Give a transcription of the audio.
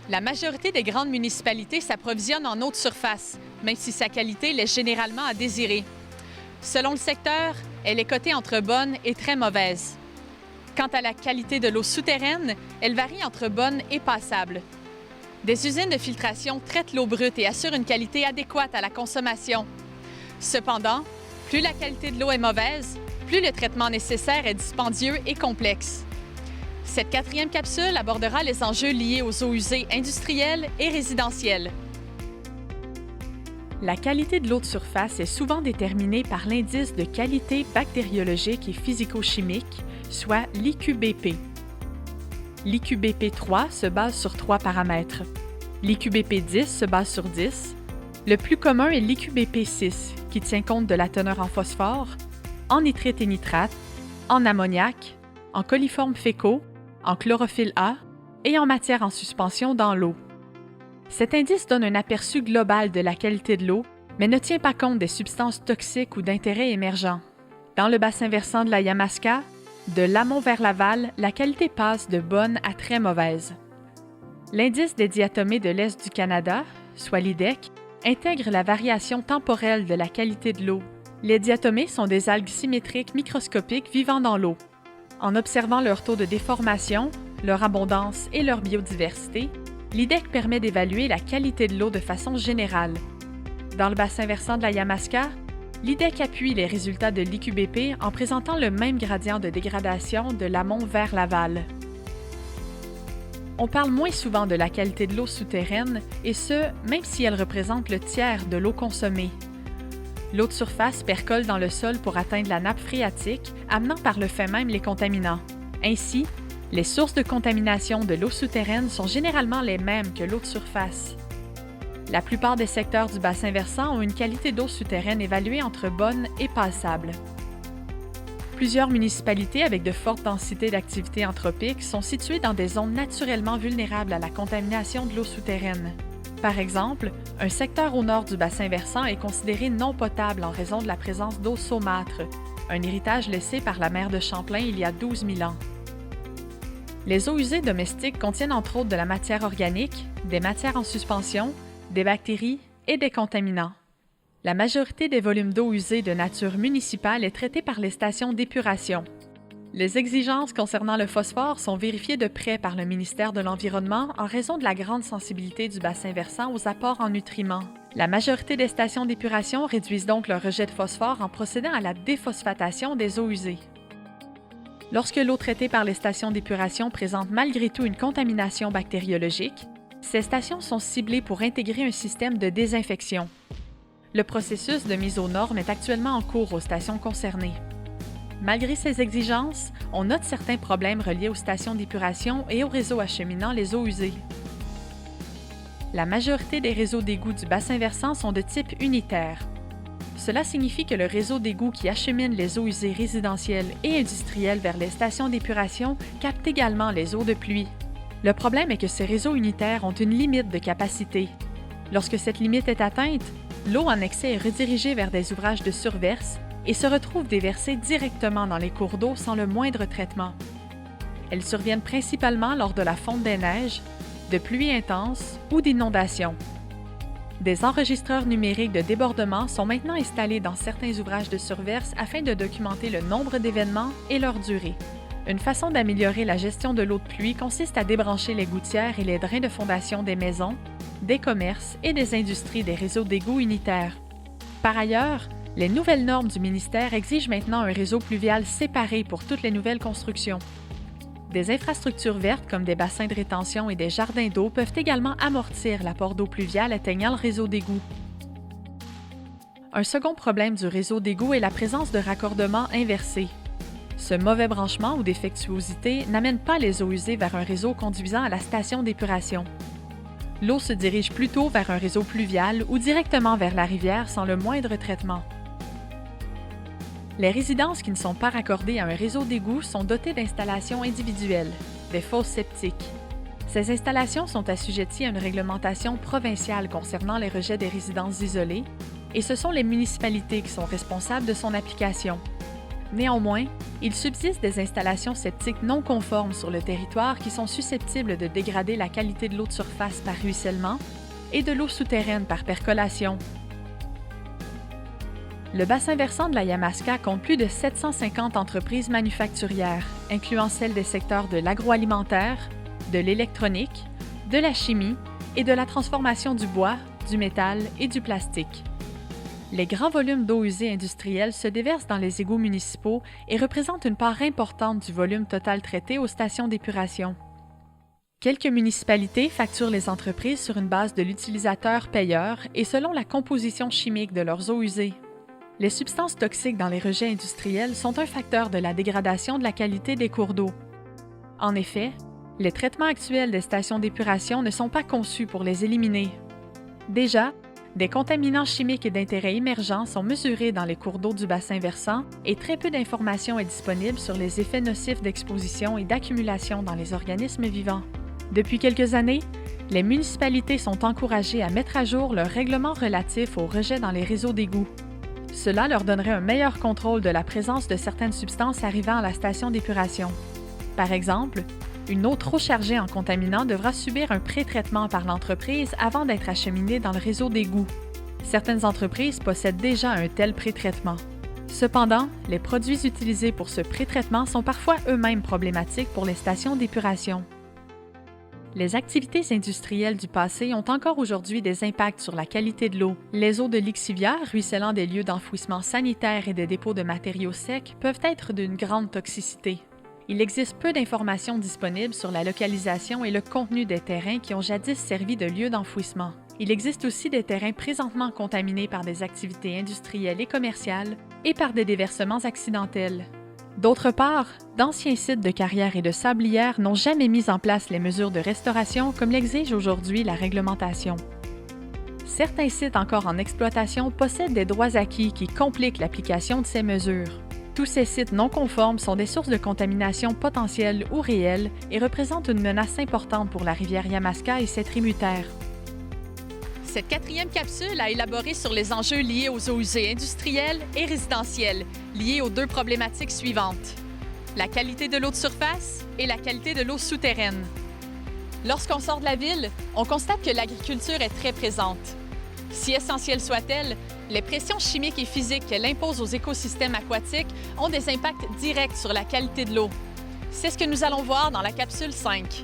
La majorité des grandes municipalités s'approvisionnent en eau de surface, même si sa qualité laisse généralement à désirer. Selon le secteur, elle est cotée entre bonne et très mauvaise. Quant à la qualité de l'eau souterraine, elle varie entre bonne et passable. Des usines de filtration traitent l'eau brute et assurent une qualité adéquate à la consommation. Cependant, plus la qualité de l'eau est mauvaise, plus le traitement nécessaire est dispendieux et complexe. Cette quatrième capsule abordera les enjeux liés aux eaux usées industrielles et résidentielles. La qualité de l'eau de surface est souvent déterminée par l'indice de qualité bactériologique et physico-chimique, soit l'IQBP. L'IQBP 3 se base sur 3 paramètres. L'IQBP 10 se base sur 10. Le plus commun est l'IQBP 6, qui tient compte de la teneur en phosphore, en nitrite et nitrate, en ammoniac, en coliformes fécaux, en chlorophylle A et en matière en suspension dans l'eau. Cet indice donne un aperçu global de la qualité de l'eau, mais ne tient pas compte des substances toxiques ou d'intérêts émergents. Dans le bassin versant de la Yamaska, de l'amont vers l'aval, la qualité passe de bonne à très mauvaise. L'indice des diatomées de l'Est du Canada, soit l'IDEC, intègre la variation temporelle de la qualité de l'eau. Les diatomées sont des algues symétriques microscopiques vivant dans l'eau. En observant leur taux de déformation, leur abondance et leur biodiversité, l'IDEC permet d'évaluer la qualité de l'eau de façon générale. Dans le bassin versant de la Yamaska, l'IDEC appuie les résultats de l'IQBP en présentant le même gradient de dégradation de l'amont vers l'aval. On parle moins souvent de la qualité de l'eau souterraine, et ce, même si elle représente le tiers de l'eau consommée. L'eau de surface percole dans le sol pour atteindre la nappe phréatique, amenant par le fait même les contaminants. Ainsi, les sources de contamination de l'eau souterraine sont généralement les mêmes que l'eau de surface. La plupart des secteurs du bassin versant ont une qualité d'eau souterraine évaluée entre bonne et passable. Plusieurs municipalités avec de fortes densités d'activité anthropique sont situées dans des zones naturellement vulnérables à la contamination de l'eau souterraine. Par exemple, un secteur au nord du bassin versant est considéré non potable en raison de la présence d'eau saumâtre, un héritage laissé par la mer de Champlain il y a 12 000 ans. Les eaux usées domestiques contiennent entre autres de la matière organique, des matières en suspension, des bactéries et des contaminants. La majorité des volumes d'eau usée de nature municipale est traitée par les stations d'épuration. Les exigences concernant le phosphore sont vérifiées de près par le ministère de l'Environnement en raison de la grande sensibilité du bassin versant aux apports en nutriments. La majorité des stations d'épuration réduisent donc leur rejet de phosphore en procédant à la déphosphatation des eaux usées. Lorsque l'eau traitée par les stations d'épuration présente malgré tout une contamination bactériologique, ces stations sont ciblées pour intégrer un système de désinfection. Le processus de mise aux normes est actuellement en cours aux stations concernées. Malgré ces exigences, on note certains problèmes reliés aux stations d'épuration et aux réseaux acheminant les eaux usées. La majorité des réseaux d'égouts du bassin versant sont de type unitaire. Cela signifie que le réseau d'égouts qui achemine les eaux usées résidentielles et industrielles vers les stations d'épuration capte également les eaux de pluie. Le problème est que ces réseaux unitaires ont une limite de capacité. Lorsque cette limite est atteinte, l'eau en excès est redirigée vers des ouvrages de surverse et se retrouve déversée directement dans les cours d'eau sans le moindre traitement. Elles surviennent principalement lors de la fonte des neiges, de pluies intenses ou d'inondations. Des enregistreurs numériques de débordement sont maintenant installés dans certains ouvrages de surverse afin de documenter le nombre d'événements et leur durée. Une façon d'améliorer la gestion de l'eau de pluie consiste à débrancher les gouttières et les drains de fondation des maisons, des commerces et des industries des réseaux d'égouts unitaires. Par ailleurs, les nouvelles normes du ministère exigent maintenant un réseau pluvial séparé pour toutes les nouvelles constructions. Des infrastructures vertes comme des bassins de rétention et des jardins d'eau peuvent également amortir l'apport d'eau pluviale atteignant le réseau d'égouts. Un second problème du réseau d'égouts est la présence de raccordements inversés. Ce mauvais branchement ou défectuosité n'amène pas les eaux usées vers un réseau conduisant à la station d'épuration. L'eau se dirige plutôt vers un réseau pluvial ou directement vers la rivière sans le moindre traitement. Les résidences qui ne sont pas raccordées à un réseau d'égouts sont dotées d'installations individuelles, des fosses septiques. Ces installations sont assujetties à une réglementation provinciale concernant les rejets des résidences isolées, et ce sont les municipalités qui sont responsables de son application. Néanmoins, il subsiste des installations septiques non conformes sur le territoire qui sont susceptibles de dégrader la qualité de l'eau de surface par ruissellement et de l'eau souterraine par percolation. Le bassin versant de la Yamaska compte plus de 750 entreprises manufacturières, incluant celles des secteurs de l'agroalimentaire, de l'électronique, de la chimie et de la transformation du bois, du métal et du plastique. Les grands volumes d'eau usée industrielle se déversent dans les égouts municipaux et représentent une part importante du volume total traité aux stations d'épuration. Quelques municipalités facturent les entreprises sur une base de l'utilisateur-payeur et selon la composition chimique de leurs eaux usées. Les substances toxiques dans les rejets industriels sont un facteur de la dégradation de la qualité des cours d'eau. En effet, les traitements actuels des stations d'épuration ne sont pas conçus pour les éliminer. Déjà, des contaminants chimiques et d'intérêt émergents sont mesurés dans les cours d'eau du bassin versant et très peu d'informations est disponible sur les effets nocifs d'exposition et d'accumulation dans les organismes vivants. Depuis quelques années, les municipalités sont encouragées à mettre à jour leurs règlements relatifs aux rejets dans les réseaux d'égouts. Cela leur donnerait un meilleur contrôle de la présence de certaines substances arrivant à la station d'épuration. Par exemple, une eau trop chargée en contaminants devra subir un pré-traitement par l'entreprise avant d'être acheminée dans le réseau d'égouts. Certaines entreprises possèdent déjà un tel pré-traitement. Cependant, les produits utilisés pour ce pré-traitement sont parfois eux-mêmes problématiques pour les stations d'épuration. Les activités industrielles du passé ont encore aujourd'hui des impacts sur la qualité de l'eau. Les eaux de lixivière ruisselant des lieux d'enfouissement sanitaire et des dépôts de matériaux secs peuvent être d'une grande toxicité. Il existe peu d'informations disponibles sur la localisation et le contenu des terrains qui ont jadis servi de lieux d'enfouissement. Il existe aussi des terrains présentement contaminés par des activités industrielles et commerciales et par des déversements accidentels. D'autre part, d'anciens sites de carrières et de sablières n'ont jamais mis en place les mesures de restauration comme l'exige aujourd'hui la réglementation. Certains sites encore en exploitation possèdent des droits acquis qui compliquent l'application de ces mesures. Tous ces sites non conformes sont des sources de contamination potentielles ou réelles et représentent une menace importante pour la rivière Yamaska et ses tributaires. Cette quatrième capsule a élaboré sur les enjeux liés aux eaux usées industrielles et résidentielles, liés aux deux problématiques suivantes: la qualité de l'eau de surface et la qualité de l'eau souterraine. Lorsqu'on sort de la ville, on constate que l'agriculture est très présente. Si essentielle soit-elle, les pressions chimiques et physiques qu'elle impose aux écosystèmes aquatiques ont des impacts directs sur la qualité de l'eau. C'est ce que nous allons voir dans la capsule 5.